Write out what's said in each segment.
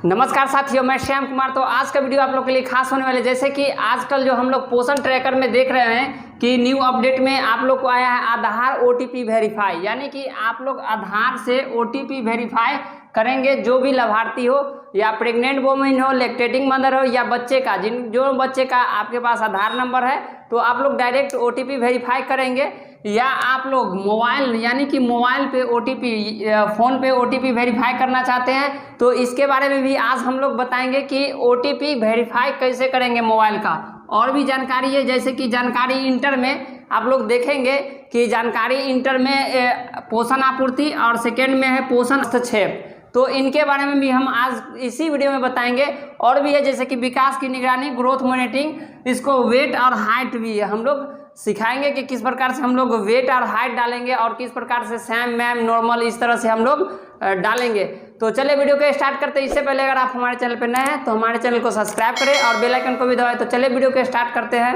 नमस्कार साथियों, मैं श्याम कुमार। तो आज का वीडियो आप लोग के लिए खास होने वाले, जैसे कि आजकल जो हम लोग पोषण ट्रैकर में देख रहे हैं कि न्यू अपडेट में आप लोग को आया है आधार ओटीपी वेरीफाई, यानी कि आप लोग आधार से ओटीपी वेरीफाई करेंगे। जो भी लाभार्थी हो, या प्रेग्नेंट वुमेन हो, लैक्टेटिंग मदर हो, या बच्चे का जो बच्चे का आपके पास आधार नंबर है, तो आप लोग डायरेक्ट ओटीपी वेरीफाई करेंगे। या आप लोग मोबाइल, यानी कि मोबाइल पे ओटीपी, फ़ोन पे ओटीपी वेरीफाई करना चाहते हैं, तो इसके बारे में भी आज हम लोग बताएंगे कि ओटीपी वेरीफाई कैसे करेंगे मोबाइल का। और भी जानकारी है, जैसे कि जानकारी इंटर में आप लोग देखेंगे कि जानकारी इंटर में पोषण आपूर्ति और सेकेंड में है पोषण हस्तक्षेप, तो इनके बारे में भी हम आज इसी वीडियो में बताएंगे। और भी है जैसे कि विकास की निगरानी, ग्रोथ मॉनिटरिंग, इसको वेट और हाइट भी है, हम लोग सिखाएंगे कि किस प्रकार से हम लोग वेट और हाइट डालेंगे और किस प्रकार से सैम मैम नॉर्मल इस तरह से हम लोग डालेंगे। तो चलिए वीडियो को स्टार्ट करते हैं। इससे पहले अगर आप हमारे चैनल पर नए हैं तो हमारे चैनल को सब्सक्राइब करें और बेल आइकन को भी दबाएं। तो चलिए वीडियो को स्टार्ट करते हैं।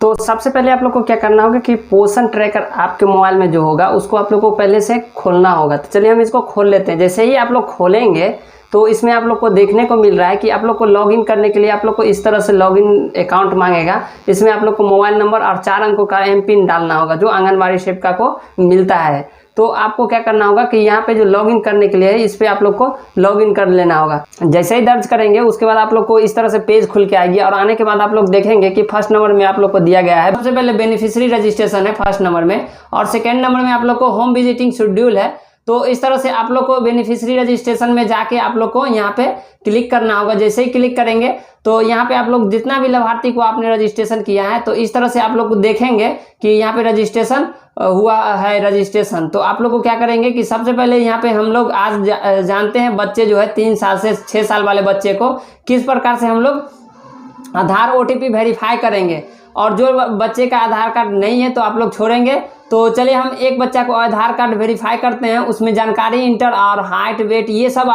तो सबसे पहले आप लोग को क्या करना होगा कि पोषण ट्रैकर आपके मोबाइल में जो होगा उसको आप लोग को पहले से खोलना होगा। तो चलिए हम इसको खोल लेते हैं। जैसे ही आप लोग खोलेंगे तो इसमें आप लोग को देखने को मिल रहा है कि आप लोग को लॉगिन करने के लिए आप लोग को इस तरह से लॉगिन अकाउंट मांगेगा। इसमें आप लोग को मोबाइल नंबर और 4 अंकों का एमपिन डालना होगा जो आंगनबाड़ी सेविका को मिलता है। तो आपको क्या करना होगा कि यहाँ पे जो लॉगिन करने के लिए है इस पे आप लोग को लॉगिन कर लेना होगा। जैसे ही दर्ज करेंगे उसके बाद आप लोग को इस तरह से पेज खुल के आएगी और आने के बाद आप लोग देखेंगे कि फर्स्ट नंबर में आप लोग को दिया गया है, सबसे पहले बेनिफिशियरी रजिस्ट्रेशन है फर्स्ट नंबर में, और सेकेंड नंबर में आप लोग को होम विजिटिंग शेड्यूल है। तो इस तरह से आप लोग को बेनिफिशियरी रजिस्ट्रेशन में जाके आप लोग को यहाँ पे क्लिक करना होगा। जैसे ही क्लिक करेंगे तो यहाँ पे आप लोग जितना भी लाभार्थी को आपने रजिस्ट्रेशन किया है तो इस तरह से आप लोग को देखेंगे कि यहाँ पे रजिस्ट्रेशन हुआ है रजिस्ट्रेशन। तो आप लोग को क्या करेंगे कि सबसे पहले यहाँ पे हम लोग आज जानते हैं बच्चे जो है 3 साल से 6 साल वाले बच्चे को किस प्रकार से हम लोग आधार ओटीपी वेरीफाई करेंगे। और जो बच्चे का आधार कार्ड नहीं है तो आप लोग छोड़ेंगे। तो चलिए हम एक बच्चा को आधार कार्ड वेरीफाई करते हैं, उसमें जानकारी इंटर और हाइट वेट ये सब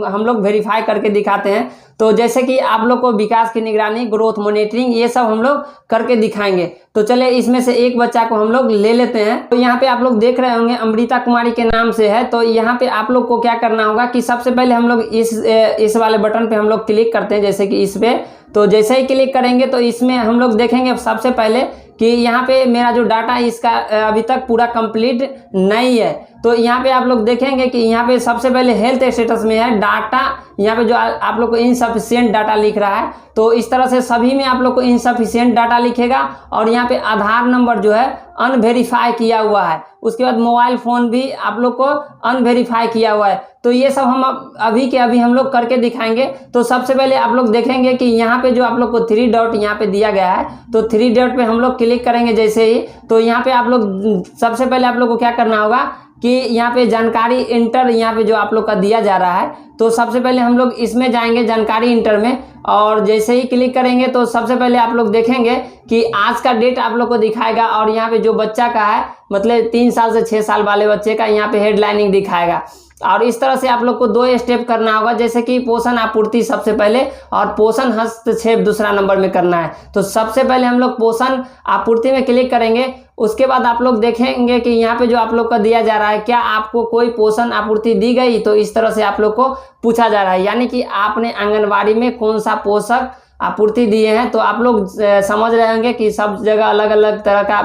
हम लोग वेरीफाई करके दिखाते हैं। तो जैसे कि आप लोग को विकास की निगरानी, ग्रोथ मॉनिटरिंग ये सब हम लोग करके दिखाएंगे। तो चलिए इसमें से एक बच्चा को हम लोग ले लेते हैं। तो यहाँ पे आप लोग देख रहे होंगे अमृता कुमारी के नाम से है। तो यहाँ पे आप लोग को क्या करना होगा कि सबसे पहले हम लोग इस वाले बटन पे हम लोग क्लिक करते हैं, जैसे कि इस पे। तो जैसे ही क्लिक करेंगे तो इसमें हम लोग देखेंगे सबसे पहले कि यहाँ पे मेरा जो डाटा इसका अभी तक पूरा कंप्लीट नहीं है। तो यहाँ पे आप लोग देखेंगे कि यहाँ पे सबसे पहले हेल्थ स्टेटस में है डाटा, यहाँ पे जो आप लोग को इनसफिशिएंट डाटा लिख रहा है। तो इस तरह से सभी में आप लोग को इनसफिशिएंट डाटा लिखेगा। और यहाँ पे आधार नंबर जो है अनवेरीफाई किया हुआ है, उसके बाद मोबाइल फ़ोन भी आप लोग को अनवेरीफाई किया हुआ है। तो ये सब हम अभी के अभी हम लोग करके दिखाएंगे। तो सबसे पहले आप लोग देखेंगे कि यहाँ पे जो आप लोग को 3 डॉट यहाँ पे दिया गया है, तो 3 डॉट पे हम लोग क्लिक करेंगे जैसे ही। तो यहाँ पे आप लोग सबसे पहले आप लोग को क्या करना होगा कि यहाँ पे जानकारी इंटर, यहाँ पे जो आप लोग का दिया जा रहा है, तो सबसे पहले हम लोग इसमें जाएंगे जानकारी इंटर में। और जैसे ही क्लिक करेंगे तो सबसे पहले आप लोग देखेंगे कि आज का डेट आप लोग को दिखाएगा। और यहाँ पे जो बच्चा का है, मतलब 3 साल से 6 साल वाले बच्चे का यहाँ पे हेडलाइनिंग दिखाएगा। और इस तरह से आप लोग को 2 स्टेप करना होगा, जैसे कि पोषण आपूर्ति सबसे पहले और पोषण हस्तक्षेप दूसरा नंबर में करना है। तो सबसे पहले हम लोग पोषण आपूर्ति में क्लिक करेंगे। उसके बाद आप लोग देखेंगे कि यहाँ पे जो आप लोग का दिया जा रहा है, क्या आपको कोई पोषण आपूर्ति दी गई। तो इस तरह से आप लोग को पूछा जा रहा है, यानी कि आपने आंगनबाड़ी में कौन सा पोषक आपूर्ति दिए हैं। तो आप लोग समझ रहे होंगे कि सब जगह अलग अलग तरह का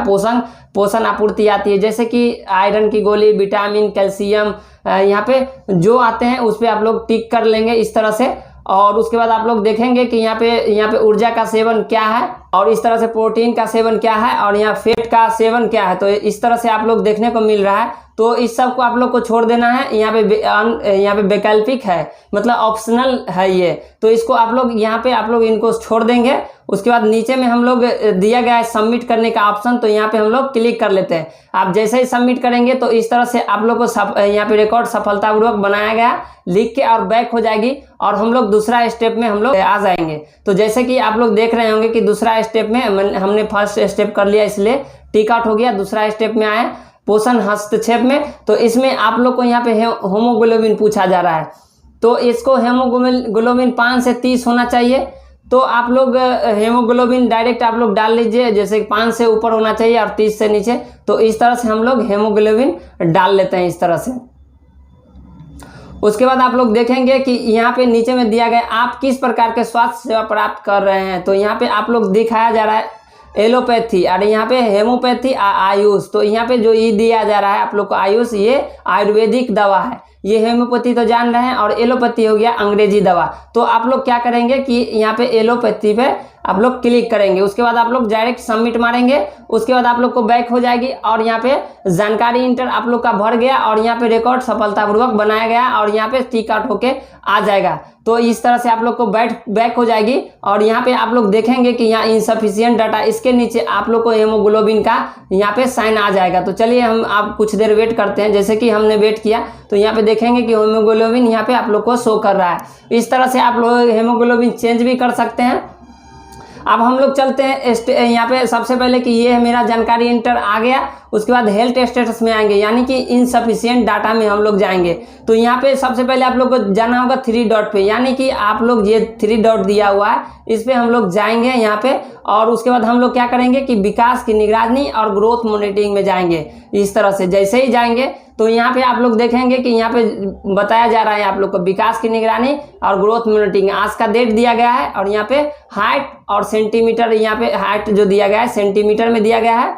पोषण आपूर्ति आती है, जैसे कि आयरन की गोली, विटामिन, कैल्शियम, यहाँ पे जो आते हैं उस पर आप लोग टिक कर लेंगे इस तरह से। और उसके बाद आप लोग देखेंगे कि यहाँ पे ऊर्जा का सेवन क्या है, और इस तरह से प्रोटीन का सेवन क्या है, और यहाँ फैट का सेवन क्या है। तो इस तरह से आप लोग देखने को मिल रहा है। तो इस सब को आप लोग को छोड़ देना है। यहाँ पे वैकल्पिक है, मतलब ऑप्शनल है ये। तो इसको आप लोग यहाँ पे आप लोग इनको छोड़ देंगे। उसके बाद नीचे में हम लोग दिया गया है सबमिट करने का ऑप्शन, तो यहाँ पे हम लोग क्लिक कर लेते हैं। आप जैसे ही सबमिट करेंगे तो इस तरह से आप लोग को यहाँ पे रिकॉर्ड सफलतापूर्वक बनाया गया लिख के और बैक हो जाएगी। और हम लोग दूसरा स्टेप में हम लोग आ जाएंगे। तो जैसे कि आप लोग देख रहे होंगे कि दूसरा स्टेप में हमने फर्स्ट स्टेप कर लिया, इसलिए टिक आउट हो गया। दूसरा स्टेप में आए पोषण हस्तक्षेप में। तो इसमें आप लोग को यहाँ पे होमोग्लोबिन पूछा जा रहा है। तो इसको हेमोग्लोबिन 5 से 30 होना चाहिए। तो आप लोग हेमोग्लोबिन डायरेक्ट आप लोग डाल लीजिए, जैसे 5 से ऊपर होना चाहिए और 30 से नीचे। तो इस तरह से हम लोग हेमोग्लोबिन डाल लेते हैं इस तरह से। उसके बाद आप लोग देखेंगे कि यहाँ पे नीचे में दिया गया आप किस प्रकार के स्वास्थ्य सेवा प्राप्त कर रहे हैं। तो यहाँ पे आप लोग दिखाया जा रहा है एलोपैथी और यहाँ पे हेमोपैथी आयुष। तो यहाँ पे जो ये दिया जा रहा है आप लोग को आयुष, ये आयुर्वेदिक दवा है। ये हेमोपैथी तो जान रहे हैं और एलोपैथी हो गया अंग्रेजी दवा। तो आप लोग क्या करेंगे कि यहाँ पे एलोपैथी पे आप लोग क्लिक करेंगे। उसके बाद आप लोग डायरेक्ट सबमिट मारेंगे। उसके बाद आप लोग को बैक हो जाएगी और यहाँ पे जानकारी इंटर आप लोग का भर गया और यहाँ पे रिकॉर्ड सफलतापूर्वक बनाया गया और यहाँ पे टिक आउट होके आ जाएगा। तो इस तरह से आप लोग को बैक हो जाएगी और यहाँ पे आप लोग देखेंगे कि यहाँ इनसफिशिएंट डाटा, इसके नीचे आप लोग को हेमोग्लोबिन का यहाँ पे साइन आ जाएगा। तो चलिए हम आप कुछ देर वेट करते हैं। जैसे कि हमने वेट किया तो यहाँ पे देखेंगे कि हेमोग्लोबिन यहाँ पे आप लोग को शो कर रहा है। इस तरह से आप लोग हेमोग्लोबिन चेंज भी कर सकते हैं। अब हम लोग चलते हैं यहाँ पे सबसे पहले कि ये है मेरा जानकारी इंटर आ गया। उसके बाद हेल्थ स्टेटस में आएंगे यानी कि इनसफिशिएंट डाटा में हम लोग जाएंगे। तो यहाँ पे सबसे पहले आप लोग को जाना होगा 3 डॉट पे, यानी कि आप लोग ये 3 डॉट दिया हुआ है इस पे हम लोग जाएंगे यहाँ पे। और उसके बाद हम लोग क्या करेंगे कि विकास की निगरानी और ग्रोथ मॉनिटरिंग में जाएंगे। इस तरह से जैसे ही जाएंगे तो यहाँ पे आप लोग देखेंगे कि यहाँ पे बताया जा रहा है आप लोग को विकास की निगरानी और ग्रोथ मॉनिटरिंग। आज का डेट दिया गया है और यहाँ पे हाइट और सेंटीमीटर, यहाँ पे हाइट जो दिया गया है सेंटीमीटर में दिया गया है।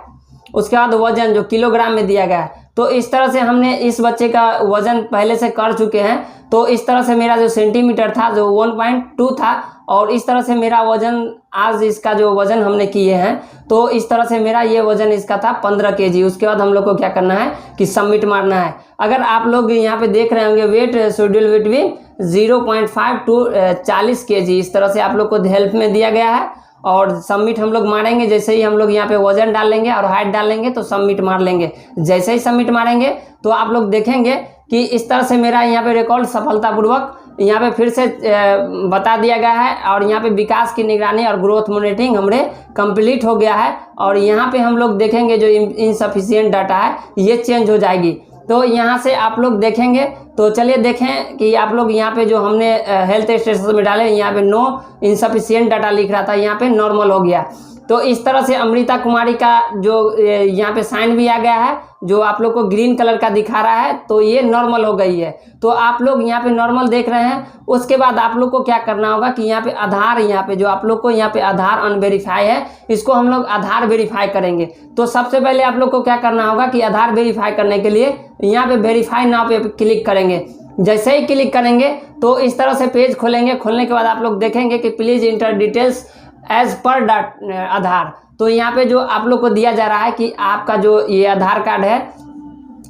उसके बाद वजन जो किलोग्राम में दिया गया है। तो इस तरह से हमने इस बच्चे का वजन पहले से कर चुके हैं। तो इस तरह से मेरा जो सेंटीमीटर था जो 1.2 था और इस तरह से मेरा वजन आज इसका जो वजन हमने किए हैं तो इस तरह से मेरा ये वजन इसका था 15 kg। उसके बाद हम लोग को क्या करना है कि सबमिट मारना है। अगर आप लोग यहाँ पे देख रहे होंगे वेट शेड्यूल वेट भी 0.5 to 40 kg इस तरह से आप लोग को हेल्प में दिया गया है। और सबमिट हम लोग मारेंगे। जैसे ही हम लोग यहाँ पे वजन डाल लेंगे और हाइट डाल लेंगे तो सबमिट मार लेंगे। जैसे ही सबमिट मारेंगे तो आप लोग देखेंगे कि इस तरह से मेरा यहाँ पे रिकॉर्ड सफलतापूर्वक यहाँ पे फिर से बता दिया गया है। और यहाँ पे विकास की निगरानी और ग्रोथ मॉनिटरिंग हमरे कंप्लीट हो गया है। और यहाँ पे हम लोग देखेंगे जो इनसफिशिएंट डाटा है ये चेंज हो जाएगी। तो यहाँ से आप लोग देखेंगे तो चलिए देखें कि आप लोग यहाँ पे जो हमने हेल्थ स्टेटस में डाले यहाँ पे नो इनसफिशिएंट डाटा लिख रहा था यहाँ पे नॉर्मल हो गया। तो इस तरह से अमृता कुमारी का जो यहाँ पे साइन भी आ गया है जो आप लोग को ग्रीन कलर का दिखा रहा है तो ये नॉर्मल हो गई है। तो आप लोग यहाँ पे नॉर्मल देख रहे हैं। उसके बाद आप लोग को क्या करना होगा कि यहाँ पे आधार, यहाँ पे जो आप लोग को यहाँ पे आधार अनवेरीफाई है इसको हम लोग आधार वेरीफाई करेंगे। तो सबसे पहले आप लोग को क्या करना होगा कि आधार वेरीफाई करने के लिए यहाँ पे वेरीफाई नाउ पे क्लिक करेंगे। जैसे ही क्लिक करेंगे तो इस तरह से पेज खोलेंगे। खोलने के बाद आप लोग देखेंगे कि please inter details as per आधार। तो यहाँ पे जो आप लोग को दिया जा रहा है कि आपका जो ये आधार कार्ड है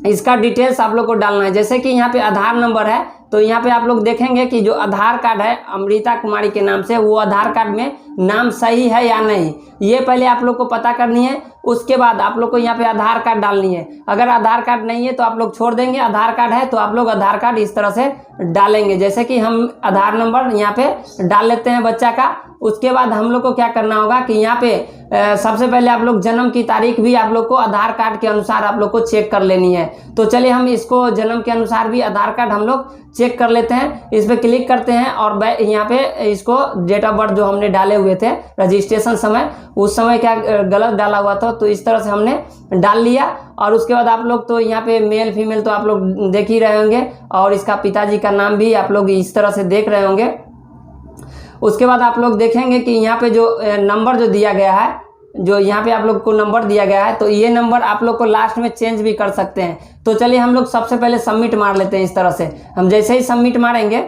इसका डिटेल्स आप लोग को डालना है। जैसे कि यहाँ पे आधार नंबर है तो यहाँ पे आप लोग देखेंगे कि जो आधार कार्ड है अमृता कुमारी के नाम से वो आधार कार्ड में नाम सही है या नहीं ये पहले आप लोग को पता करनी है। उसके बाद आप लोग को यहाँ पे आधार कार्ड डालनी है। अगर आधार कार्ड नहीं है तो आप लोग छोड़ देंगे। आधार कार्ड है तो आप लोग आधार कार्ड इस तरह से डालेंगे। जैसे कि हम आधार नंबर यहाँ पे डाल लेते हैं बच्चा का। उसके बाद हम लोग को क्या करना होगा कि यहाँ पे सबसे पहले आप लोग जन्म की तारीख भी आप लोग को आधार कार्ड के अनुसार आप लोग को चेक कर लेनी है। तो चलिए हम इसको जन्म के अनुसार भी आधार कार्ड हम लोग चेक कर लेते हैं। इस पर क्लिक करते हैं और यहाँ पे इसको डेट ऑफ बर्थ जो हमने डाले हुए थे रजिस्ट्रेशन समय उस समय क्या गलत डाला हुआ था तो इस तरह से हमने डाल लिया। और उसके बाद आप लोग तो यहाँ पे मेल फीमेल तो आप लोग देख ही रहे होंगे और इसका पिताजी का नाम भी आप लोग इस तरह से देख रहे होंगे। उसके बाद आप लोग देखेंगे कि यहाँ पे जो नंबर जो दिया गया है जो यहाँ पे आप लोग को नंबर दिया गया है तो ये नंबर आप लोग को लास्ट में चेंज भी कर सकते हैं। तो चलिए हम लोग सबसे पहले सबमिट मार लेते हैं। इस तरह से हम जैसे ही सबमिट मारेंगे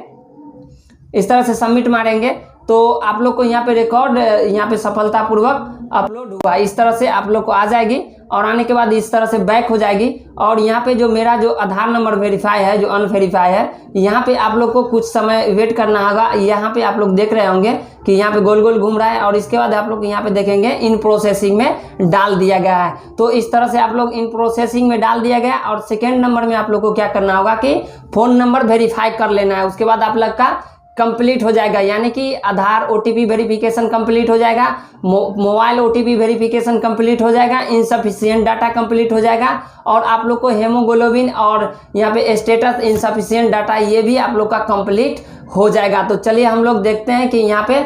इस तरह से सबमिट मारेंगे तो आप लोग को यहाँ पे रिकॉर्ड यहाँ पे सफलतापूर्वक अपलोड हुआ इस तरह से आप लोग को आ जाएगी। और आने के बाद इस तरह से बैक हो जाएगी। और यहाँ पे जो मेरा जो आधार नंबर वेरीफाई है जो अनवेरीफाई है यहाँ पे आप लोग को कुछ समय वेट करना होगा। यहाँ पे आप लोग देख रहे होंगे कि यहाँ पे गोल गोल घूम रहा है। और इसके बाद आप लोग यहाँ पे देखेंगे इन प्रोसेसिंग में डाल दिया गया है। तो इस तरह से आप लोग इन प्रोसेसिंग में डाल दिया गया। और सेकेंड नंबर में आप लोग को क्या करना होगा कि फ़ोन नंबर वेरीफाई कर लेना है। उसके बाद आप लोग का कंप्लीट हो जाएगा यानी कि आधार ओटीपी वेरिफिकेशन कंप्लीट हो जाएगा, मोबाइल ओटीपी वेरिफिकेशन कंप्लीट हो जाएगा, इनसफिशिएंट डाटा कंप्लीट हो जाएगा। और आप लोग को हेमोग्लोबिन और यहाँ पे स्टेटस इनसफिशिएंट डाटा ये भी आप लोग का कंप्लीट हो जाएगा। तो चलिए हम लोग देखते हैं कि यहाँ पे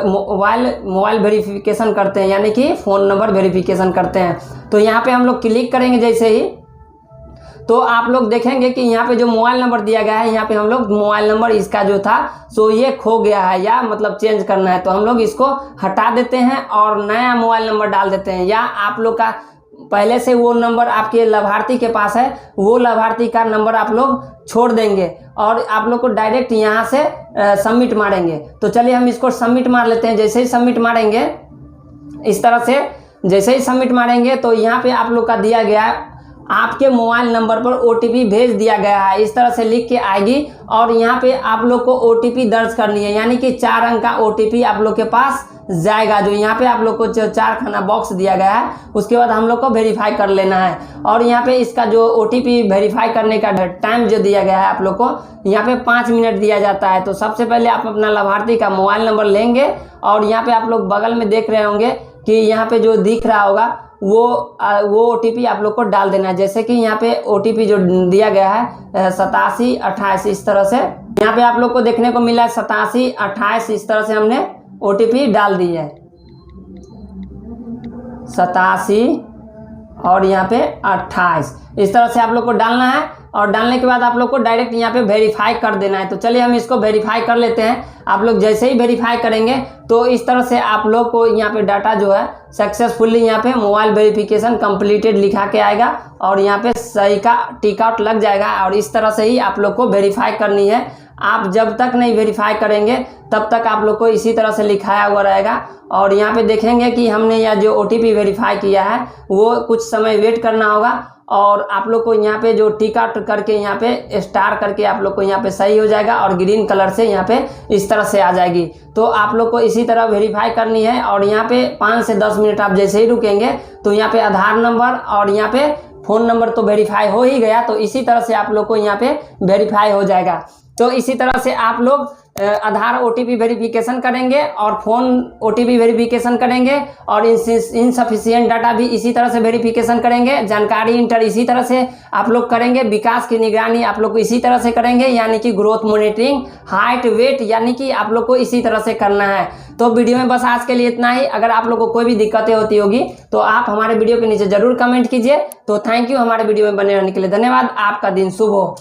मोबाइल वेरिफिकेशन करते हैं यानी कि फ़ोन नंबर वेरिफिकेशन करते हैं। तो यहाँ पे हम लोग क्लिक करेंगे जैसे ही तो आप लोग देखेंगे कि यहाँ पे जो मोबाइल नंबर दिया गया है, यहाँ पे हम लोग मोबाइल नंबर इसका जो था सो ये खो गया है या मतलब चेंज करना है, तो हम लोग इसको हटा देते हैं और नया मोबाइल नंबर डाल देते हैं। या आप लोग का पहले से वो नंबर आपके लाभार्थी के पास है, वो लाभार्थी का नंबर आप लोग छोड़ देंगे और आप लोग को डायरेक्ट यहाँ से सबमिट मारेंगे। तो चलिए हम इसको सबमिट मार लेते हैं। जैसे ही सबमिट मारेंगे इस तरह से, जैसे ही सबमिट मारेंगे तो यहाँ पे आप लोग का दिया गया है आपके मोबाइल नंबर पर OTP भेज दिया गया है, इस तरह से लिख के आएगी और यहाँ पे आप लोग को OTP दर्ज करनी है, यानी कि 4 अंक का OTP आप लोग के पास जाएगा। जो यहाँ पे आप लोग को 4 खाना बॉक्स दिया गया है, उसके बाद हम लोग को वेरीफाई कर लेना है। और यहाँ पे इसका जो OTP वेरीफाई करने का टाइम जो दिया गया है आप लोग को, यहाँ पे 5 मिनट दिया जाता है। तो सबसे पहले आप अपना लाभार्थी का मोबाइल नंबर लेंगे और यहाँ पे आप लोग बगल में देख रहे होंगे कि यहाँ पे जो दिख रहा होगा वो OTP आप लोग को डाल देना है। जैसे कि यहाँ पे OTP जो दिया गया है 8728, इस तरह से यहाँ पे आप लोग को देखने को मिला है 8728, इस तरह से हमने OTP डाल दी है 87 और यहाँ पे 28, इस तरह से आप लोग को डालना है। और डालने के बाद आप लोग को डायरेक्ट यहाँ पे वेरीफाई कर देना है। तो चलिए हम इसको वेरीफाई कर लेते हैं। आप लोग जैसे ही वेरीफाई करेंगे तो इस तरह से आप लोग को यहाँ पे डाटा जो है सक्सेसफुली यहाँ पे मोबाइल वेरिफिकेशन कंप्लीटेड लिखा के आएगा और यहाँ पे सही का टिक आउट लग जाएगा। और इस तरह से ही आप लोग को वेरीफाई करनी है। आप जब तक नहीं वेरीफाई करेंगे तब तक आप लोग को इसी तरह से लिखाया हुआ रहेगा। और यहाँ पे देखेंगे कि हमने यह जो OTP वेरीफाई किया है वो कुछ समय वेट करना होगा और आप लोग को यहाँ पे जो टिक आउट करके यहाँ पे स्टार करके आप लोग को यहाँ पे सही हो जाएगा और ग्रीन कलर से यहाँ पे इस तरह से आ जाएगी। तो आप लोग को इसी तरह वेरीफाई करनी है। और यहाँ पे 5 से 10 मिनट आप जैसे ही रुकेंगे तो यहाँ पे आधार नंबर और यहाँ पे फ़ोन नंबर तो वेरीफाई हो ही गया। तो इसी तरह से आप लोग को यहाँ पे वेरीफाई हो जाएगा। तो इसी तरह से आप लोग आधार OTP वेरिफिकेशन करेंगे और फ़ोन OTP वेरिफिकेशन करेंगे और इनसफिशिएंट डाटा भी इसी तरह से वेरिफिकेशन करेंगे। जानकारी इंटर इसी तरह से आप लोग करेंगे। विकास की निगरानी आप लोग को इसी तरह से करेंगे, यानी कि ग्रोथ मॉनिटरिंग, हाइट, वेट, यानी कि आप लोग को इसी तरह से करना है। तो वीडियो में बस आज के लिए इतना ही। अगर आप लोग को कोई भी दिक्कतें होती होगी तो आप हमारे वीडियो के नीचे ज़रूर कमेंट कीजिए। तो थैंक यू, हमारे वीडियो में बने रहने के लिए धन्यवाद। आपका दिन शुभ हो।